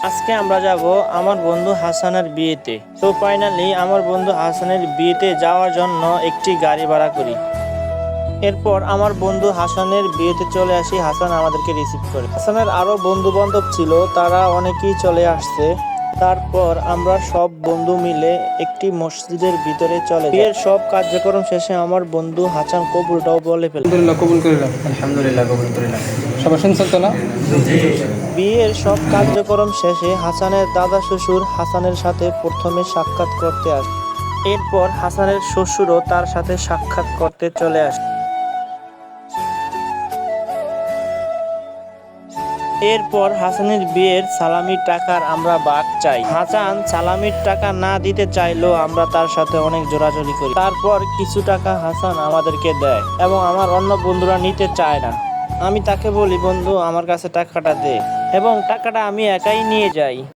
আজকে আমরা যাব আমার বন্ধু হাসানের বিয়েতে। তো ফাইনালি আমার বন্ধু হাসানের বিয়েতে যাওয়ার জন্য একটি গাড়ি ভাড়া করি। এরপর আমার বন্ধু হাসানের বিয়েতে চলে আসি। হাসান আমাদেরকে রিসিভ করে। হাসানের আরো বন্ধু বান্ধব ছিল, তারা অনেকেই চলে আসছে। তারপর আমরা সব বন্ধু মিলে একটি মসজিদের ভিতরে চলে যাই। বিয়ের সব কার্যক্রম শেষে আমার বন্ধু হাসান কবুলটাও বলে ফেলে। আলহামদুলিল্লাহ কবুল করিলাম। আলহামদুলিল্লাহ কবুল করিলাম। সবাই শুনছেন তো না? বিয়ের সব কার্যক্রম শেষে হাসানের দাদা শ্বশুর হাসানের সাথে প্রথমে সাক্ষাৎ করতে আসে। এরপর হাসানের শ্বশুরও তার সাথে সাক্ষাৎ করতে চলে আসে। এরপর হাসানের বিয়ের সালামির টাকার আমরা ভাগ চাই। হাসান সালামির টাকা না দিতে চাইলেও আমরা তার সাথে অনেক জোরাজোরি করি। তারপর কিছু টাকা হাসান আমাদেরকে দেয় এবং আমার অন্য বন্ধুরা নিতে চায় না। আমি তাকে বলি, বন্ধু আমার কাছে টাকাটা দে, এবং টাকাটা আমি একাই নিয়ে যাই।